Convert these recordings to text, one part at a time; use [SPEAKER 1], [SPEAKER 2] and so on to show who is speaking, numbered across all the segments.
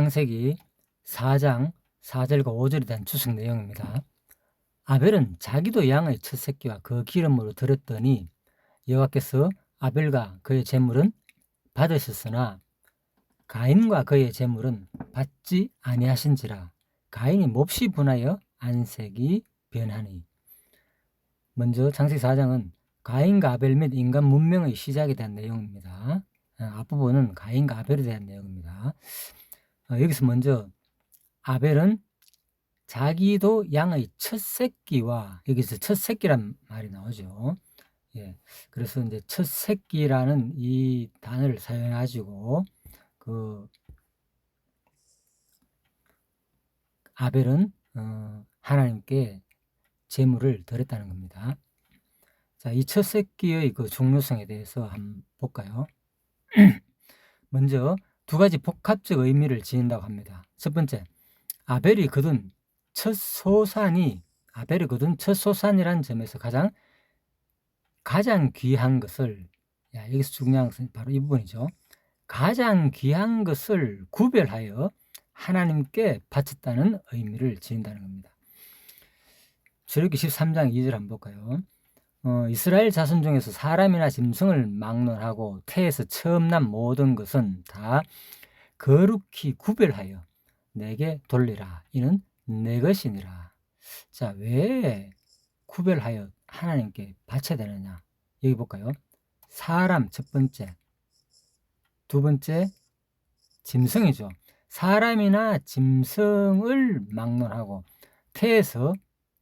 [SPEAKER 1] 창세기 4장 4절과 5절에 대한 추측 내용입니다. 아벨은 자기도 양의 첫 새끼와 그 기름으로 드렸더니 여호와께서 아벨과 그의 제물은 받으셨으나 가인과 그의 제물은 받지 아니하신지라. 가인이 몹시 분하여 안색이 변하니. 먼저 창세기 4장은 가인과 아벨 및 인간 문명의 시작에 대한 내용입니다. 앞부분은 가인과 아벨에 대한 내용입니다. 여기서 먼저 아벨은 자기도 양의 첫 새끼와, 여기서 첫 새끼란 말이 나오죠. 그래서 이제 첫 새끼라는 이 단어를 사용해가지고 아벨은 하나님께 제물을 드렸다는 겁니다. 자, 이 첫 새끼의 그 중요성에 대해서 한번 볼까요? 먼저 두 가지 복합적 의미를 지닌다고 합니다. 첫 번째, 아벨이 거둔 첫 소산이라는 점에서 가장 귀한 것을, 여기서 중요한 것은 바로 이 부분이죠. 가장 귀한 것을 구별하여 하나님께 바쳤다는 의미를 지닌다는 겁니다. 출애굽기 13장 2절 한번 볼까요? 이스라엘 자손 중에서 사람이나 짐승을 막론하고 태에서 처음 난 모든 것은 다 거룩히 구별하여 내게 돌리라. 이는 내 것이니라. 자, 왜 구별하여 하나님께 바쳐야 되느냐? 여기 볼까요? 사람 첫 번째, 두 번째 짐승이죠. 사람이나 짐승을 막론하고 태에서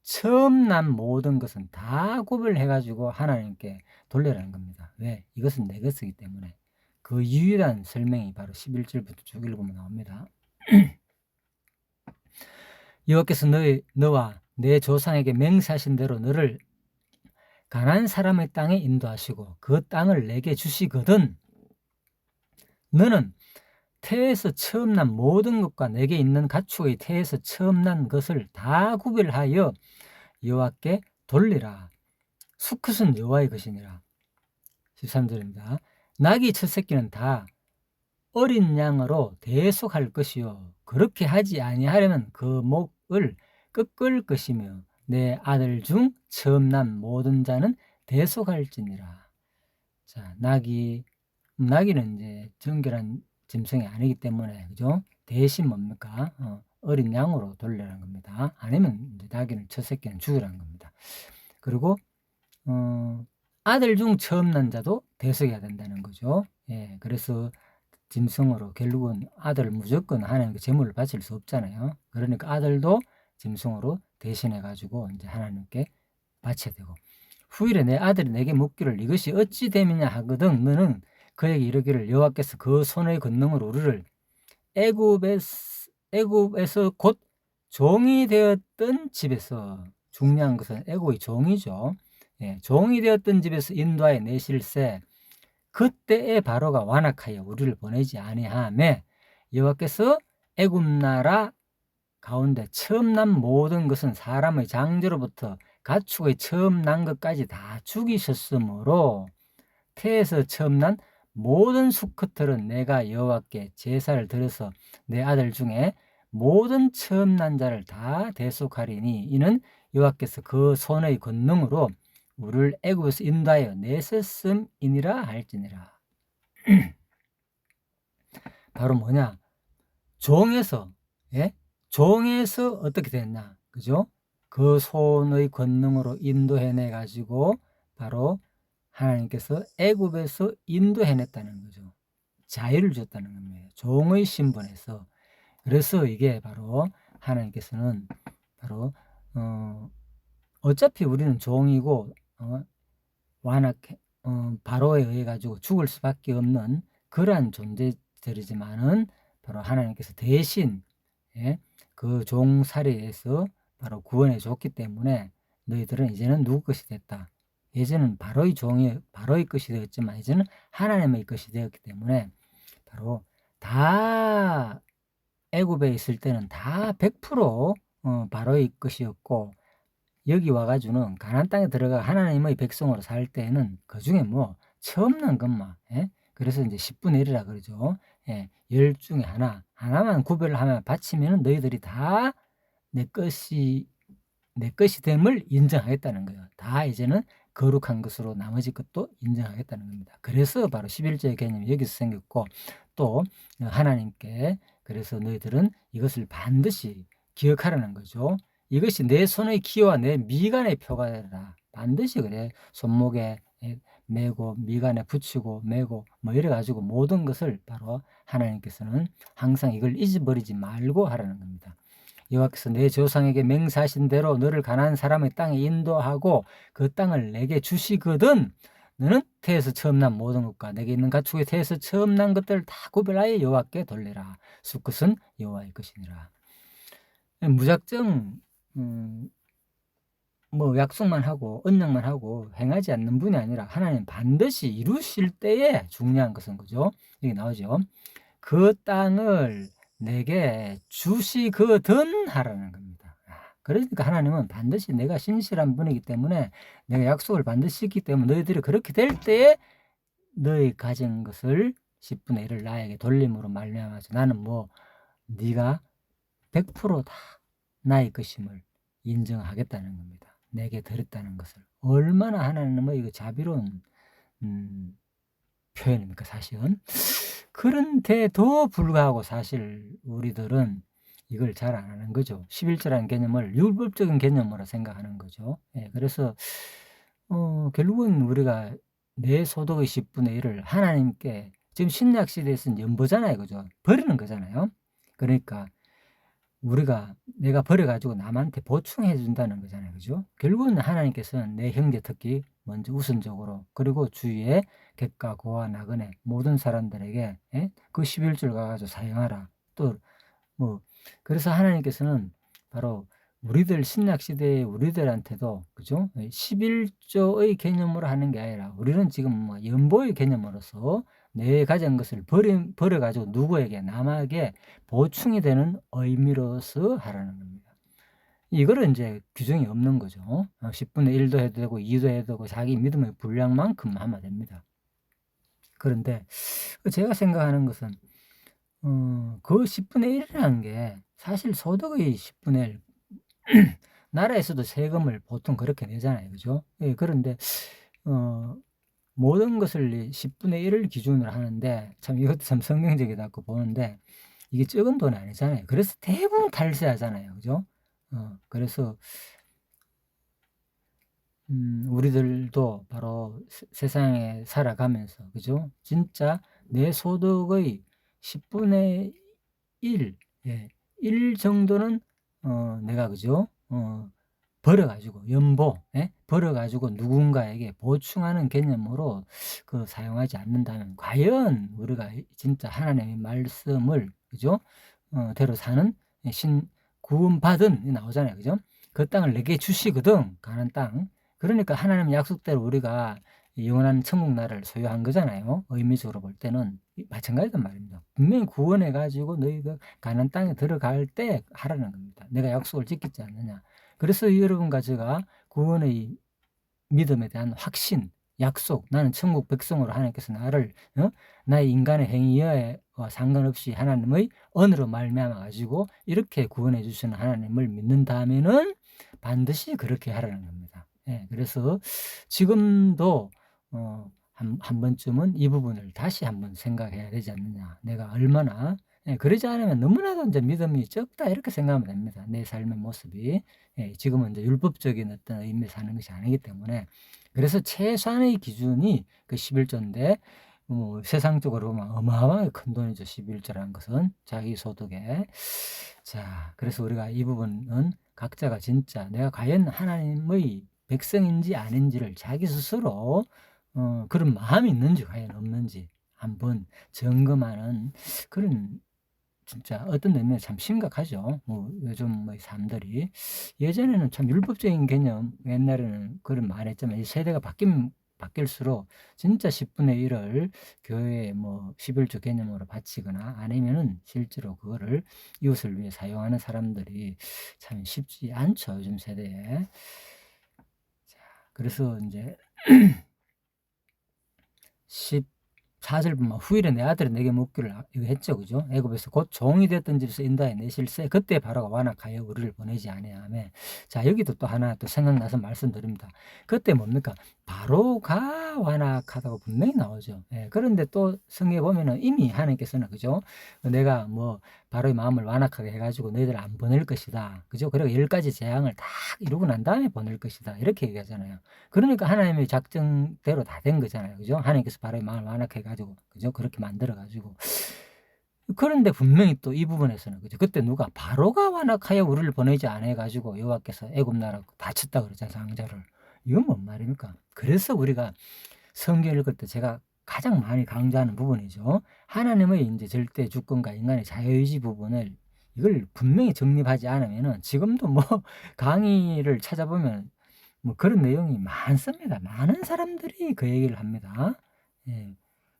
[SPEAKER 1] 처음 난 모든 것은 다 구별해가지고 하나님께 돌려라는 겁니다. 왜? 이것은 내 것이기 때문에. 그 유일한 설명이 바로 11절부터 쭉 읽으면 나옵니다. 여호와께서 너와 내 조상에게 맹세하신 대로 너를 가나안 사람의 땅에 인도하시고 그 땅을 내게 주시거든 너는 태에서 처음 난 모든 것과 내게 있는 가축의 태에서 처음 난 것을 다 구별하여 여호와께 돌리라. 수컷은 여호와의 것이니라. 13절입니다. 낙이 첫 새끼는 다 어린 양으로 대속할 것이요 그렇게 하지 아니하려면 그 목을 꺾을 것이며 내 아들 중 처음 난 모든 자는 대속할지니라. 자, 나귀는 이제 정결한 짐승이 아니기 때문에, 그죠? 대신 뭡니까? 어린 양으로 돌리라는 겁니다. 아니면 이제 나귀는 첫 새끼는 죽이라는 겁니다. 그리고 아들 중 처음 난 자도 대속해야 된다는 거죠. 그래서 짐승으로 결국은 아들을 무조건 하나님께 제물을 바칠 수 없잖아요. 그러니까 아들도 짐승으로 대신해 가지고 이제 하나님께 바쳐야 되고, 후일에 내 아들이 내게 묻기를 이것이 어찌 됨이냐 하거든 너는 그에게 이르기를 여호와께서 그 손의 권능으로 우리를 애굽에서 곧 종이 되었던 집에서, 중요한 것은 애굽의 종이죠. 종이 되었던 집에서 인도하여 내실세 그때의 바로가 완악하여 우리를 보내지 아니하매 여호와께서 애굽 나라 가운데 처음 난 모든 것은 사람의 장제로부터 가축의 처음 난 것까지 다 죽이셨으므로 태에서 처음 난 모든 수컷들은 내가 여호와께 제사를 드려서 내 아들 중에 모든 처음 난 자를 다 대속하리니 이는 여호와께서 그 손의 권능으로 우리를 애굽에서 인도하여 내셨음이니라 할지니라. 바로 뭐냐? 종에서 어떻게 됐나? 그죠? 그 손의 권능으로 인도해내 가지고 바로 하나님께서 애굽에서 인도해냈다는 거죠. 자유를 줬다는 겁니다. 종의 신분에서. 그래서 이게 바로 하나님께서는 바로 어차피 우리는 종이고 바로에 의해 가지고 죽을 수밖에 없는 그러한 존재들이지만은 바로 하나님께서 대신 그 종살이에서 바로 구원해 줬기 때문에 너희들은 이제는 누구 것이 됐다. 예전은 바로의 것이 되었지만 이제는 하나님의 것이 되었기 때문에 바로 다 애굽에 있을 때는 다 100% 바로의 것이었고, 여기 와가지고는 가나안 땅에 들어가 하나님의 백성으로 살 때는 그 중에 뭐 처음 난 것만, 그래서 이제 10분의 1이라 그러죠. 열 중에 하나만 구별하면 바치면 너희들이 다 내 것이 됨을 인정하겠다는 거예요. 다 이제는 거룩한 것으로 나머지 것도 인정하겠다는 겁니다. 그래서 바로 11조의 개념이 여기서 생겼고, 또 하나님께 그래서 너희들은 이것을 반드시 기억하라는 거죠. 이것이 내 손의 기와 내 미간의 표가 되라. 반드시 그래. 손목에 메고 미간에 붙이고 메고 뭐 이래 가지고 모든 것을 바로 하나님께서는 항상 이걸 잊어버리지 말고 하라는 겁니다. 여호와께서 내 조상에게 맹세하신 대로 너를 가나안 사람의 땅에 인도하고 그 땅을 내게 주시거든 너는 태에서 처음 난 모든 것과 내게 있는 가축의 태에서 처음 난 것들을 다 구별하여 여호와께 돌리라. 수컷은 여호와의 것이니라. 무작정 뭐 약속만 하고 언약만 하고 행하지 않는 분이 아니라 하나님 반드시 이루실 때에 중요한 것은 그죠? 여기 나오죠. 그 땅을 내게 주시거든 하라는 겁니다. 그러니까 하나님은 반드시 내가 신실한 분이기 때문에 내가 약속을 반드시 했기 때문에 너희들이 그렇게 될 때에 너희 가진 것을 10분의 1을 나에게 돌림으로 말미암아서 나는 뭐 네가 100% 다 나의 것임을 인정하겠다는 겁니다. 내게 드렸다는 것을. 얼마나 하나님의 이거 자비로운 표현입니까 사실은. 그런데도 불구하고 사실 우리들은 이걸 잘 안 하는 거죠. 11조라는 개념을 율법적인 개념으로 생각하는 거죠. 그래서 결국은 우리가 내 소득의 10분의 1을 하나님께 지금 신약 시대에서는 연보잖아요. 그죠? 버리는 거잖아요. 그러니까 우리가 내가 버려가지고 남한테 보충해 준다는 거잖아요. 그죠? 결국은 하나님께서는 내 형제 특히 먼저 우선적으로 그리고 주위에 객과 고와 나그네 모든 사람들에게 그 11조를 가지고 사용하라. 또 뭐 그래서 하나님께서는 바로 우리들 신약 시대의 우리들한테도 그죠? 11조의 개념으로 하는 게 아니라 우리는 지금 뭐 연보의 개념으로서 내 가진 것을 버려가지고 누구에게 남에게 보충이 되는 의미로서 하라는 겁니다. 이거는 이제 규정이 없는 거죠. 10분의 1도 해도 되고 2도 해도 되고 자기 믿음의 분량만큼 하면 됩니다. 그런데 제가 생각하는 것은 그 10분의 1이라는 게 사실 소득의 10분의 1 나라에서도 세금을 보통 그렇게 내잖아요. 그죠? 그런데 모든 것을 10분의 1을 기준으로 하는데 참 이것도 참 성경적이다고 보는데 이게 적은 돈이 아니잖아요. 그래서 대부분 탈세하잖아요. 그죠? 그래서 우리들도 바로 세상에 살아가면서 그죠? 진짜 내 소득의 10분의 1, 1 정도는 내가 그죠? 벌어가지고 연보, 벌어가지고 누군가에게 보충하는 개념으로 그 사용하지 않는다면 과연 우리가 진짜 하나님의 말씀을 그죠? 대로 사는 구원받은 나오잖아요, 그죠? 그 땅을 내게 주시거든 가나안 땅. 그러니까 하나님 약속대로 우리가 영원한 천국 나라를 소유한 거잖아요. 의미적으로 볼 때는 마찬가지단 말입니다. 분명히 구원해 가지고 너희가 가나안 땅에 들어갈 때 하라는 겁니다. 내가 약속을 지키지 않느냐. 그래서 여러분과 제가 구원의 믿음에 대한 확신, 약속, 나는 천국 백성으로 하나님께서 나를 나의 인간의 행위와 상관없이 하나님의 언어로 말미암아 가지고 이렇게 구원해 주시는 하나님을 믿는다면은 반드시 그렇게 하라는 겁니다. 그래서 지금도 한 번쯤은 이 부분을 다시 한번 생각해야 되지 않느냐. 내가 얼마나 그러지 않으면 너무나도 이제 믿음이 적다 이렇게 생각하면 됩니다. 내 삶의 모습이 지금은 이제 율법적인 어떤 의미에서 하는 것이 아니기 때문에 그래서 최소한의 기준이 그 11조인데 세상적으로 보면 어마어마하게 큰 돈이죠. 11조라는 것은 자기 소득에. 자, 그래서 우리가 이 부분은 각자가 진짜 내가 과연 하나님의 백성인지 아닌지를 자기 스스로 그런 마음이 있는지 과연 없는지 한번 점검하는 그런 진짜 어떤 의미에서 참 심각하죠. 요즘 사람들이 예전에는 참 율법적인 개념 옛날에는 그런 말했지만 이 세대가 바뀔수록 진짜 10분의 1을 교회에 11조 개념으로 바치거나 아니면은 실제로 그거를 이웃을 위해 사용하는 사람들이 참 쉽지 않죠. 요즘 세대에. 자, 그래서 이제 4절 보면 후일에 내 아들이 내게 묻기를 이거 했죠. 그죠? 애굽에서 곧 종이 됐던 집에서 인도하여 내실세 그때 바로가 완악하여 우리를 보내지 아니하며. 자, 여기도 또 하나 또 생각나서 말씀드립니다. 그때 뭡니까? 바로가 완악하다고 분명히 나오죠. 예, 그런데 또 성경에 보면은 이미 하나님께서는 그죠? 내가 뭐 바로의 마음을 완악하게 해가지고 너희들 안 보낼 것이다. 그죠? 그리고 10가지 재앙을 다 이루고 난 다음에 보낼 것이다. 이렇게 얘기하잖아요. 그러니까 하나님의 작정대로 다 된 거잖아요. 그죠? 하나님께서 바로의 마음을 완악해 가지고 그죠? 그렇게 만들어 가지고. 그런데 분명히 또 이 부분에서는 그죠? 그때 누가 바로가 완악하여 우리를 보내지 않아 가지고 여호와께서 애굽 나라 다쳤다 그랬잖아요, 장자를. 이건 뭔 말입니까? 그래서 우리가 성경 읽을 때 제가 가장 많이 강조하는 부분이죠. 하나님의 이제 절대 주권과 인간의 자유의지 부분을 이걸 분명히 정립하지 않으면은 지금도 뭐 강의를 찾아보면 뭐 그런 내용이 많습니다. 많은 사람들이 그 얘기를 합니다. 예.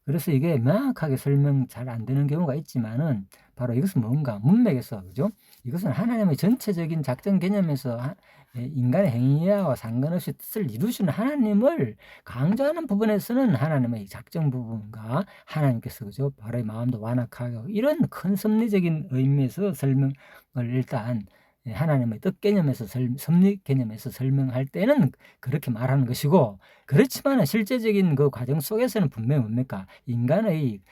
[SPEAKER 1] 그래서 이게 명확하게 설명 잘 안 되는 경우가 있지만은 바로 이것은 뭔가 문맥에서 그죠? 이것은 하나님의 전체적인 작전 개념에서 인간의 행위와 상관없이 뜻을 이루시는 하나님을 강조하는 부분에서는 하나님의 작정 부분과 하나님께서 그죠? 바로의 마음도 완악하고 이런 큰 섭리적인 의미에서 설명을 일단 하나님의 뜻 개념에서 섭리 개념에서 설명할 때는 그렇게 말하는 것이고, 그렇지만 실제적인 그 과정 속에서는 분명히 뭡니까? 인간의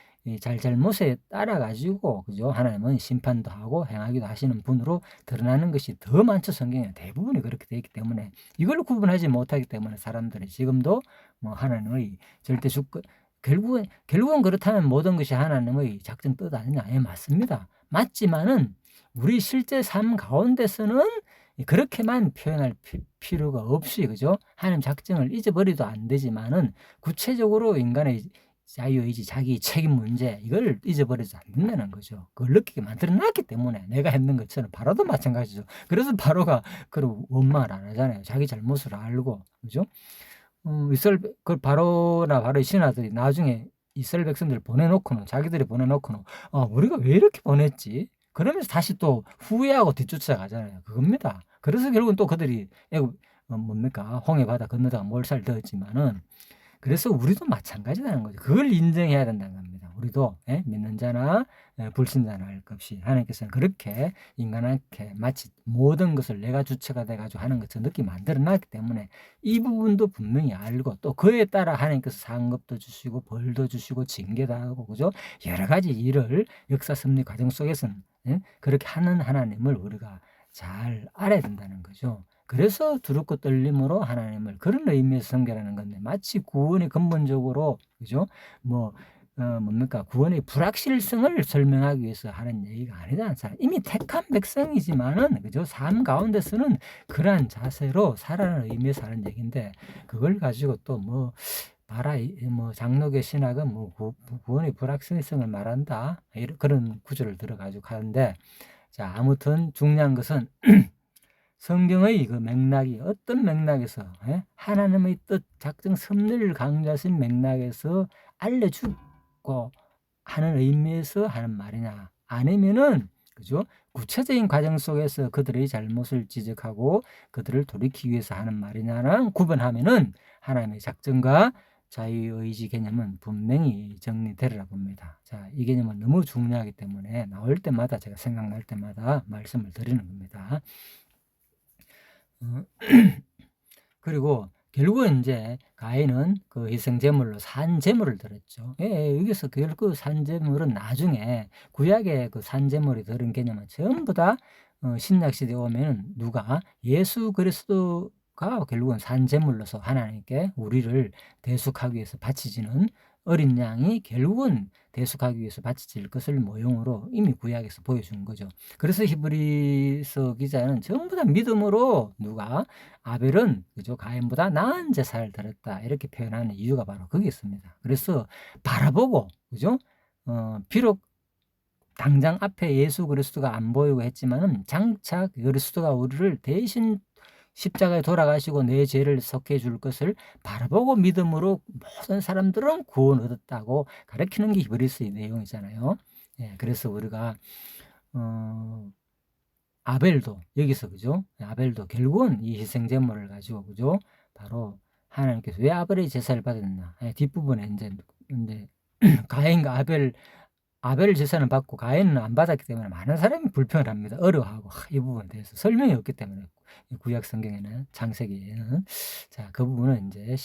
[SPEAKER 1] 잘잘못에 따라 가지고 그죠? 하나님은 심판도 하고 행하기도 하시는 분으로 드러나는 것이 더 많죠. 성경에 대부분이 그렇게 되어 있기 때문에 이걸 구분하지 못하기 때문에 사람들이 지금도 뭐 하나님의 절대 주권, 결국은 그렇다면 모든 것이 하나님의 작전 뜻 아니냐? 예, 맞습니다. 맞지만은 우리 실제 삶 가운데서는 그렇게만 표현할 필요가 없이 그죠? 하나님 작정을 잊어버리도 안 되지만은 구체적으로 인간의 자유의지, 자기 책임 문제 이걸 잊어버리지 않는다는 거죠. 그걸 느끼게 만들어 놨기 때문에 내가 했는 것처럼 바로도 마찬가지죠. 그래서 바로가 그런 원망을 안 하잖아요. 자기 잘못을 알고 그죠? 그 바로나 바로의 신하들이 나중에 이스라엘 백성들을 보내놓고는 자기들이 보내놓고는 우리가 왜 이렇게 보냈지? 그러면서 다시 또 후회하고 뒤쫓아가잖아요. 그겁니다. 그래서 결국은 또 그들이 애굽 뭡니까? 홍해 바다 건너다가 몰살 되었지만은 그래서 우리도 마찬가지라는 거죠. 그걸 인정해야 된다는 겁니다. 우리도 믿는 자나 불신자나 할 것 없이 하나님께서는 그렇게 인간한테 마치 모든 것을 내가 주체가 돼가지고 하는 것처럼 느끼게 만들어놨기 때문에 이 부분도 분명히 알고 또 그에 따라 하나님께서 상급도 주시고 벌도 주시고 징계도 하고 그죠? 여러 가지 일을 역사 섭리 과정 속에서는 그렇게 하는 하나님을 우리가 잘 알아야 된다는 거죠. 그래서 두렵고 떨림으로 하나님을 그런 의미에서 섬기라는 건데 마치 구원이 근본적으로 그죠? 뭡니까? 구원의 불확실성을 설명하기 위해서 하는 얘기가 아니잖아요. 이미 택한 백성이지만은 그죠? 삶 가운데서는 그러한 자세로 살아가는 의미에서 하는 얘기인데 그걸 가지고 또 봐라, 장로교 신학은 구원의 불확실성을 말한다. 이런 그런 구절을 들어가지고 하는데 자, 아무튼 중요한 것은 성경의 그 맥락이 어떤 맥락에서 하나님의 뜻, 작정, 섭리를 강조하신 맥락에서 알려주고 하는 의미에서 하는 말이냐 아니면은 그죠? 구체적인 과정 속에서 그들의 잘못을 지적하고 그들을 돌이키기 위해서 하는 말이냐랑 구분하면은 하나님의 작정과 자유의지 개념은 분명히 정리되리라 봅니다. 자, 이 개념은 너무 중요하기 때문에 나올 때마다 제가 생각날 때마다 말씀을 드리는 겁니다. 그리고 결국은 이제 가인은 그 희생 제물로 산 제물을 드렸죠. 여기서 결국 산 제물은 나중에 구약의 그 산 제물이 들은 개념은 전부 다 신약 시대에 오면 누가 예수 그리스도가 결국은 산 제물로서 하나님께 우리를 대속하기 위해서 바치지는 어린 양이 결국은 대속하기 위해서 바치질 것을 모형으로 이미 구약에서 보여준 거죠. 그래서 히브리서 기자는 전부 다 믿음으로 누가 아벨은 그죠? 가인보다 나은 제사를 드렸다 이렇게 표현하는 이유가 바로 거기 있습니다. 그래서 바라보고 그죠? 비록 당장 앞에 예수 그리스도가 안 보이고 했지만은 장차 그리스도가 우리를 대신 십자가에 돌아가시고 내 죄를 속해 줄 것을 바라보고 믿음으로 모든 사람들은 구원 얻었다고 가르치는 게 히브리서의 내용이잖아요. 그래서 우리가 아벨도 여기서 그죠? 아벨도 결국은 이 희생 제물을 가지고 그죠? 바로 하나님께서 왜 아벨의 제사를 받았나? 뒷부분에 이제 가인과 아벨 제사는 받고 가인은 안 받았기 때문에 많은 사람이 불평을 합니다. 어려워하고 이 부분에 대해서 설명이 없기 때문에 구약 성경에는 창세기에는 자, 그 부분은 이제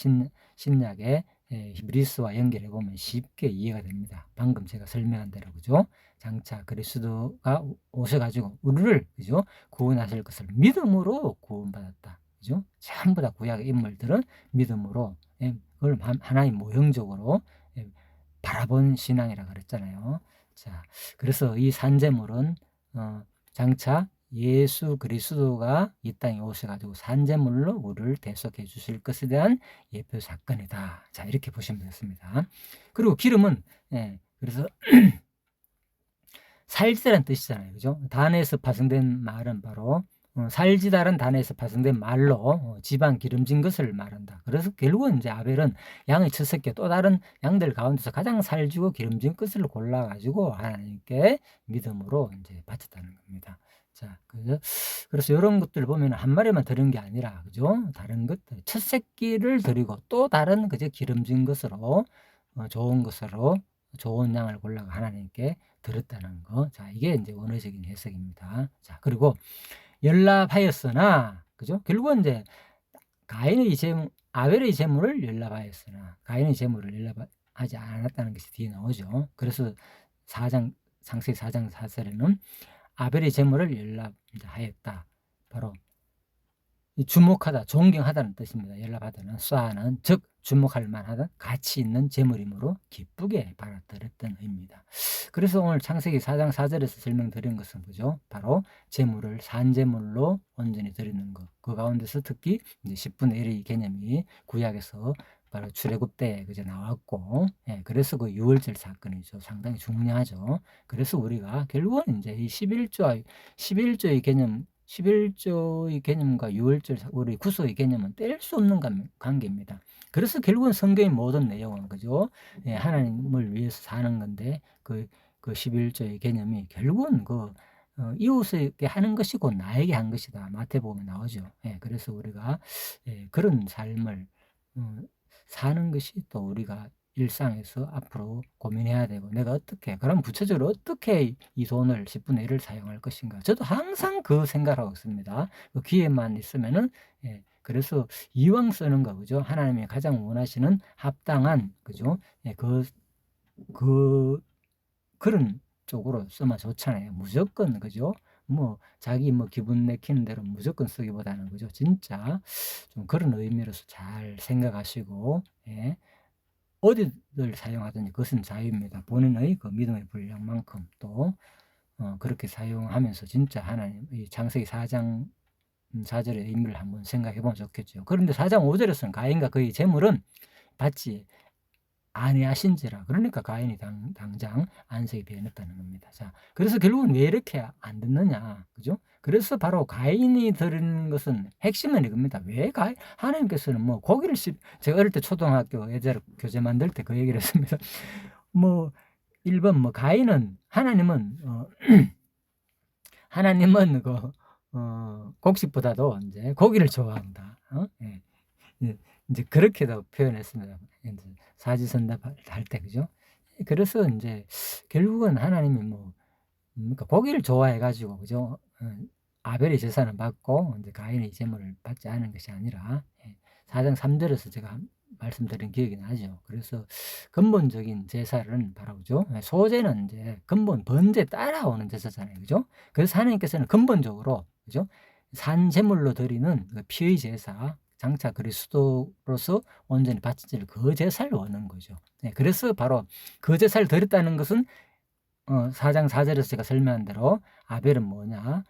[SPEAKER 1] 신약의 히브리서와 연결해 보면 쉽게 이해가 됩니다. 방금 제가 설명한 대로 그죠? 장차 그리스도가 오셔가지고 우리를 그죠? 구원하실 것을 믿음으로 구원받았다. 그죠? 전부 다 구약의 인물들은 믿음으로 그걸 하나님 모형적으로 바라본 신앙이라 그랬잖아요. 자, 그래서 이 산제물은 장차 예수 그리스도가 이 땅에 오셔가지고 산제물로 우리를 대속해 주실 것에 대한 예표 사건이다. 자, 이렇게 보시면 되겠습니다. 그리고 기름은 그래서 살지라는 뜻이잖아요. 그죠? 단에서 파생된 말은 바로 살지다란 단에서 파생된 말로 지방 기름진 것을 말한다. 그래서 결국은 이제 아벨은 양의 첫 새끼 또 다른 양들 가운데서 가장 살지고 기름진 것을 골라가지고 하나님께 믿음으로 이제 바쳤다는 겁니다. 자, 그래서 이런 것들 보면 한 마리만 드린 게 아니라, 그죠? 다른 것들, 첫 새끼를 드리고 또 다른 그저 기름진 것으로 좋은 것으로 좋은 양을 골라가 하나님께 드렸다는 거. 자, 이게 이제 원어적인 해석입니다. 자, 그리고 연락하였으나, 그죠? 결국은 이제 아벨의 제물을 연락하였으나, 가인의 제물을 연락하지 않았다는 것이 뒤에 나오죠. 그래서 창세기 4장 4절에는 아벨의 제물을 연락하였다. 바로 주목하다, 존경하다는 뜻입니다. 연락하다는 쏴는 즉 주목할 만하다, 가치 있는 제물이므로 기쁘게 받아들였던 의미입니다. 그래서 오늘 창세기 4장 4절에서 설명드린 것은 뭐죠? 바로 제물을 산제물로 온전히 드리는 것. 그 가운데서 특히 이제 10분의 1의 개념이 구약에서 바로 출애굽 때 그제 나왔고, 그래서 그 유월절 사건이죠. 상당히 중요하죠. 그래서 우리가 결국은 이제 이 11조의 개념, 11조의 개념과 유월절 우리 구속의 개념은 뗄 수 없는 관계입니다. 그래서 결국은 성경의 모든 내용은 그죠? 하나님을 위해서 사는 건데 그 11조의 개념이 결국은 이웃에게 하는 것이고 나에게 한 것이다. 마태복음에 나오죠. 그래서 우리가 그런 삶을 사는 것이 또 우리가 일상에서 앞으로 고민해야 되고, 내가 그럼 구체적으로 어떻게 이 돈을 10분의 1을 사용할 것인가. 저도 항상 그 생각을 하고 있습니다. 그 기회만 있으면은, 그래서 이왕 쓰는 거, 그죠? 하나님이 가장 원하시는 합당한, 그죠? 그런 쪽으로 쓰면 좋잖아요. 무조건, 그죠? 자기 기분 내키는 대로 무조건 쓰기보다는, 그죠? 진짜 좀 그런 의미로서 잘 생각하시고, 어디를 사용하든지 그것은 자유입니다. 본인의 그 믿음의 분량만큼 또 그렇게 사용하면서 진짜 하나님 이 창세기 4장 4절의 의미를 한번 생각해 보면 좋겠죠. 그런데 4장 5절에서는 가인과 그의 재물은 받지 아니하신지라. 그러니까 가인이 당장 안색이 변했다는 겁니다. 자, 그래서 결국은 왜 이렇게 안 듣느냐, 그죠? 그래서 바로 가인이 드리는 것은 핵심은 이겁니다. 왜 하나님께서는 고기를 제가 어릴 때 초등학교 예절 교재 만들 때 그 얘기를 했습니다. 1번 가인은 하나님은 곡식보다도 이제 고기를 좋아한다. 이제 그렇게도 표현했습니다. 사지선답 할 때, 그죠? 그래서 이제 결국은 하나님이 그러니까 고기를 좋아해가지고, 그죠? 아벨의 제사는 받고 이제 가인의 제물을 받지 않은 것이 아니라 4장 3절에서 제가 말씀드린 기억이 나죠. 그래서 근본적인 제사는 바로, 그죠? 소제는 이제 근본 번제 따라오는 제사잖아요, 그죠? 그래서 하나님께서는 근본적으로, 그죠? 산 제물로 드리는 그 피의 제사, 장차 그리스도로서 온전히 바쳐질 그 제사를 원하는 거죠. 그래서 바로 그 제사를 드렸다는 것은 4장 4절에서 제가 설명한 대로 아벨은 뭐냐?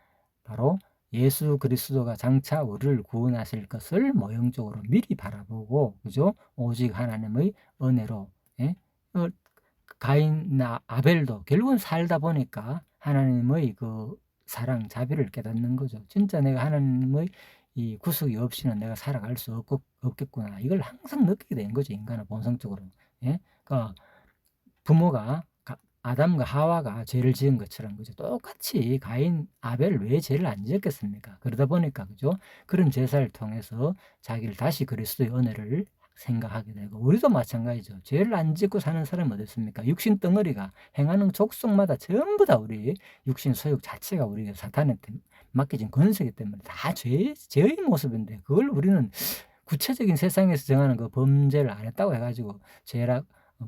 [SPEAKER 1] 바로 예수 그리스도가 장차 우리를 구원하실 것을 모형적으로 미리 바라보고, 그죠? 오직 하나님의 은혜로, 가인이나 아벨도 결국은 살다 보니까 하나님의 그 사랑, 자비를 깨닫는 거죠. 진짜 내가 하나님의 이 구속이 없이는 내가 살아갈 수 없겠구나. 이걸 항상 느끼게 된 거죠. 인간은 본성적으로. 그러니까 부모가 아담과 하와가 죄를 지은 것처럼, 그죠? 똑같이 가인, 아벨 왜 죄를 안 지었겠습니까? 그러다 보니까, 그죠? 그런 제사를 통해서 자기를 다시 그리스도의 은혜를 생각하게 되고 우리도 마찬가지죠. 죄를 안 짓고 사는 사람이 어디 있습니까? 육신 덩어리가 행하는 족속마다 전부 다 우리 육신 소욕 자체가 우리가 사탄한테 맡겨진 권세이기 때문에 다 죄의 모습인데 그걸 우리는 구체적인 세상에서 정하는 그 범죄를 안 했다고 해가지고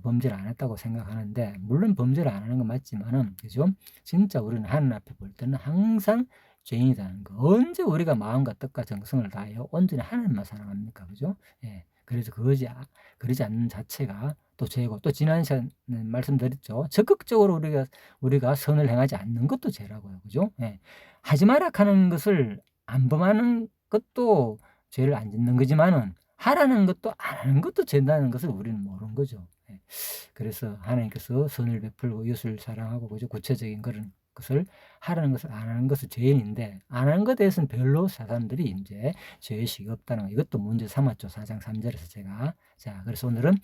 [SPEAKER 1] 범죄를 안 했다고 생각하는데 물론 범죄를 안 하는 건 맞지만은 그죠? 진짜 우리는 하늘 앞에 볼 때는 항상 죄인이라는 거. 언제 우리가 마음과 뜻과 정성을 다하여 온전히 하나님만 사랑합니까? 그죠? 예. 그래서 그러지 않는 자체가 또 죄고 또 지난 시간에 말씀드렸죠. 적극적으로 우리가 선을 행하지 않는 것도 죄라고요. 그죠? 예. 하지 마라 하는 것을 안 범하는 것도 죄를 안 짓는 거지만은 하라는 것도 안 하는 것도 죄다는 것을 우리는 모르는 거죠. 예. 그래서 하나님께서 선을 베풀고 이웃을 사랑하고 그죠? 구체적인 그런 것을 하라는 것을 안 하는 것은 죄인인데 안 하는 것에 대해서는 별로 사람들이 이제 죄의식이 없다는 거 이것도 문제 삼았죠. 4장 3절에서 제가 자 그래서 오늘은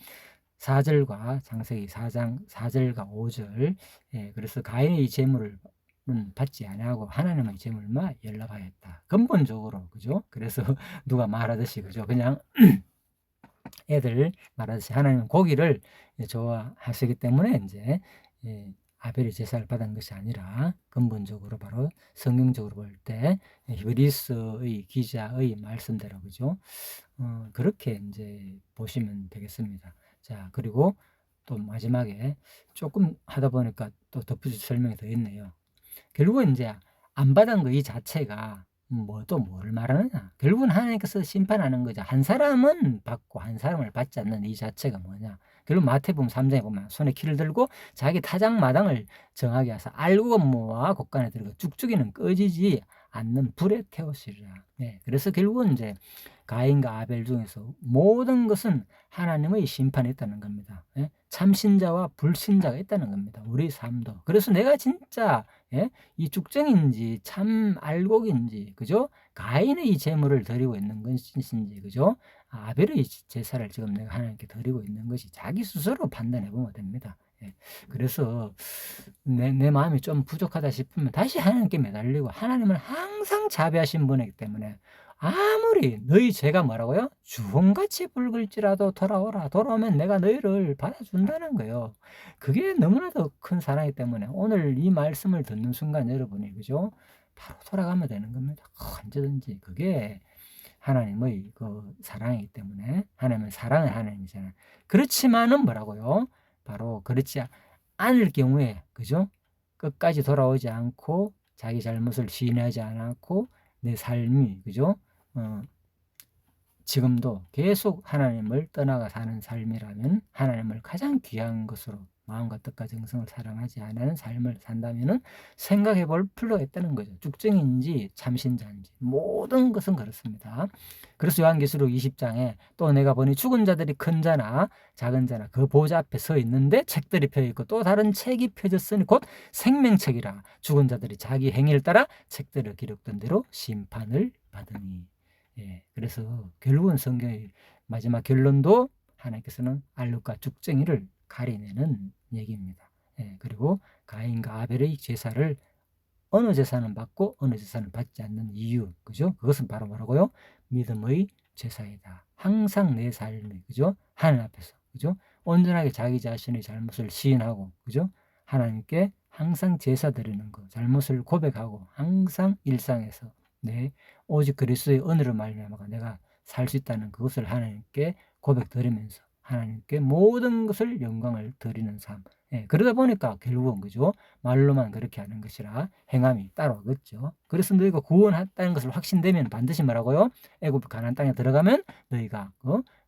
[SPEAKER 1] 4절과 창세기 4장 4절과 5절 예, 그래서 가인의 이 재물을 받지 아니하고 하나님의 재물만 연락하였다. 근본적으로 그죠? 그래서 누가 말하듯이 그죠? 그냥 애들 말하듯이 하나님은 고기를 좋아하시기 때문에 이제 아벨이 제사를 받은 것이 아니라 근본적으로 바로 성경적으로 볼 때 히브리서의 기자의 말씀대로 그죠? 그렇게 이제 보시면 되겠습니다. 자 그리고 또 마지막에 조금 하다 보니까 또 덧붙여 설명이 더 있네요. 결국은 이제 안 받은 거 이 자체가 또 뭘 말하느냐? 결국은 하나님께서 심판하는 거죠. 한 사람은 받고 한 사람을 받지 않는 이 자체가 뭐냐? 결국 마태복음 3장에 보면 손에 키를 들고 자기 타작마당을 정하게 하사 알고 모아 곳간에 들어가 쭉쭉이는 꺼지지 않는 불에 태우시리라. 네, 그래서 결국은 이제 가인과 아벨 중에서 모든 것은 하나님의 심판이 있다는 겁니다. 예? 참신자와 불신자가 있다는 겁니다. 우리 삶도. 그래서 내가 진짜 예? 이 죽정인지 참 알곡인지 그죠? 가인의 이 제물을 드리고 있는 것인지 그죠? 아벨의 제사를 지금 내가 하나님께 드리고 있는 것이 자기 스스로 판단해 보면 됩니다. 예. 그래서 내 마음이 좀 부족하다 싶으면 다시 하나님께 매달리고 하나님은 항상 자비하신 분이기 때문에 아무리 너희 죄가 뭐라고요? 주홍같이 붉을지라도 돌아오라. 돌아오면 내가 너희를 받아준다는 거예요. 그게 너무나도 큰 사랑이기 때문에 오늘 이 말씀을 듣는 순간 여러분이 그죠? 바로 돌아가면 되는 겁니다. 언제든지 그게 하나님의 그 사랑이기 때문에 하나님은 사랑의 하나님이잖아요. 그렇지만은 뭐라고요? 바로 그렇지 않을 경우에 그죠? 끝까지 돌아오지 않고 자기 잘못을 시인하지 않았고 내 삶이 그죠? 지금도 계속 하나님을 떠나가 사는 삶이라면 하나님을 가장 귀한 것으로 마음과 뜻과 정성을 사랑하지 않는 삶을 산다면 생각해 볼 필요가 있다는 거죠. 죽정인지 참신자인지 모든 것은 그렇습니다. 그래서 요한계시록 20장에 또 내가 보니 죽은 자들이 큰 자나 작은 자나 그 보좌 앞에 서 있는데 책들이 펴있고 또 다른 책이 펴졌으니 곧 생명책이라 죽은 자들이 자기 행위를 따라 책들을 기록된 대로 심판을 받으니 예, 그래서 결국은 성경의 마지막 결론도 하나님께서는 알룩과 죽정이를 가리내는 얘기입니다. 예, 그리고 가인과 아벨의 제사를 어느 제사는 받고 어느 제사는 받지 않는 이유, 그죠? 그것은 바로 뭐라고요? 믿음의 제사이다. 항상 내 삶이, 그죠? 하나님 앞에서, 그죠? 온전하게 자기 자신의 잘못을 시인하고, 그죠? 하나님께 항상 제사 드리는 것, 잘못을 고백하고 항상 일상에서 오직 그리스도의 은혜로 말미암아 내가 살 수 있다는 그것을 하나님께 고백드리면서 하나님께 모든 것을 영광을 드리는 삶. 예, 그러다 보니까 결국은 그죠? 말로만 그렇게 하는 것이라 행함이 따라오겠죠. 그래서 너희가 구원했다는 것을 확신되면 반드시 뭐라고요? 애굽 가나안 땅에 들어가면 너희가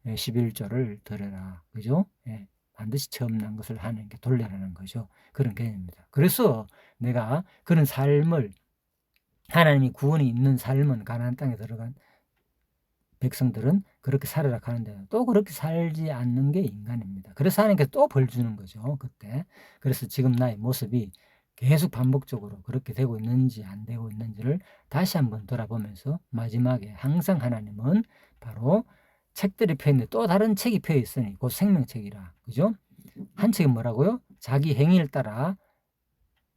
[SPEAKER 1] 11조를 드려라. 그죠? 예, 반드시 처음 난 것을 하나님께 돌려라는 거죠. 그런 개념입니다. 그래서 내가 그런 삶을 하나님이 구원이 있는 삶은 가나안 땅에 들어간 백성들은 그렇게 살으라 하는데 또 그렇게 살지 않는 게 인간입니다. 그래서 하나님께서 또 벌 주는 거죠. 그때. 그래서 지금 나의 모습이 계속 반복적으로 그렇게 되고 있는지 안 되고 있는지를 다시 한번 돌아보면서 마지막에 항상 하나님은 바로 책들이 펴있는데 또 다른 책이 펴있으니 곧 생명책이라. 그죠? 한 책이 뭐라고요? 자기 행위를 따라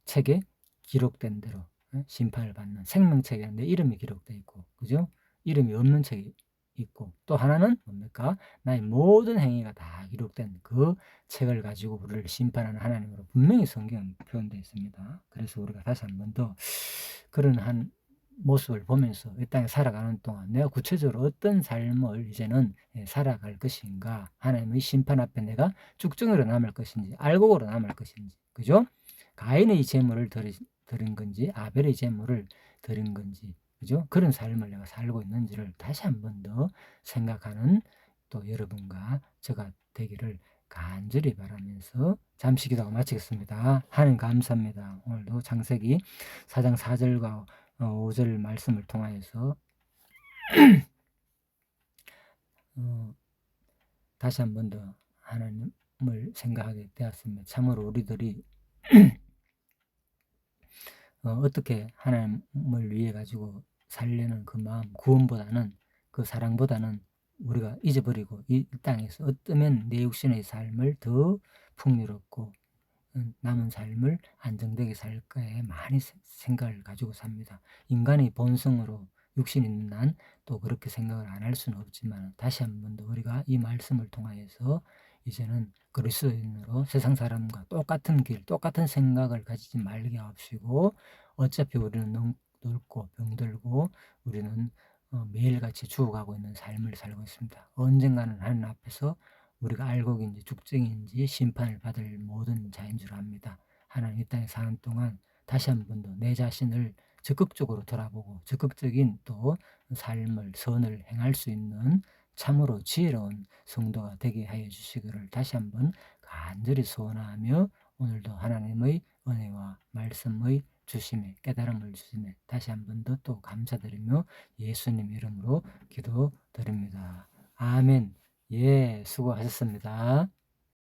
[SPEAKER 1] 책에 기록된 대로 심판을 받는 생명책이라는데 이름이 기록되어 있고 그죠? 이름이 없는 책이 있고, 또 하나는 뭡니까? 나의 모든 행위가 다 기록된 그 책을 가지고 우리를 심판하는 하나님으로 분명히 성경은 표현되어 있습니다. 그래서 우리가 다시 한 번 더 그런 한 모습을 보면서 이 땅에 살아가는 동안 내가 구체적으로 어떤 삶을 이제는 살아갈 것인가, 하나님의 심판 앞에 내가 쭉정이로 남을 것인지 알곡으로 남을 것인지, 그죠? 가인의 제물을 드린 건지 아벨의 제물을 드린 건지, 그죠? 그런 삶을 내가 살고 있는지를 다시 한 번 더 생각하는 또 여러분과 저가 되기를 간절히 바라면서 잠시 기도하고 마치겠습니다. 하나님 감사합니다. 오늘도 창세기 4장 4절과 5절 말씀을 통하여서 다시 한 번 더 하나님을 생각하게 되었습니다. 참으로 우리들이 어떻게 하나님을 위해 가지고 살려는 그 마음, 구원보다는, 그 사랑보다는 우리가 잊어버리고 이 땅에서 어쩌면 내 육신의 삶을 더 풍요롭고 남은 삶을 안정되게 살까에 많이 생각을 가지고 삽니다. 인간의 본성으로 육신 있는 난 또 그렇게 생각을 안 할 수는 없지만, 다시 한 번 더 우리가 이 말씀을 통하여서 이제는 그리스도인으로 세상 사람과 똑같은 길, 똑같은 생각을 가지지 말게 하시고, 어차피 우리는 늙고 병들고 우리는 매일같이 죽어가고 있는 삶을 살고 있습니다. 언젠가는 하나님 앞에서 우리가 알곡인지 죽정인지 심판을 받을 모든 자인 줄 압니다. 하나님 이 땅에 사는 동안 다시 한 번 더 내 자신을 적극적으로 돌아보고 적극적인 또 삶을, 선을 행할 수 있는 참으로 지혜로운 성도가 되게 하여 주시기를 다시 한번 간절히 소원하며, 오늘도 하나님의 은혜와 말씀의 주심에, 깨달음을 주심에 다시 한번 더 또 감사드리며 예수님 이름으로 기도드립니다. 아멘. 예, 수고하셨습니다.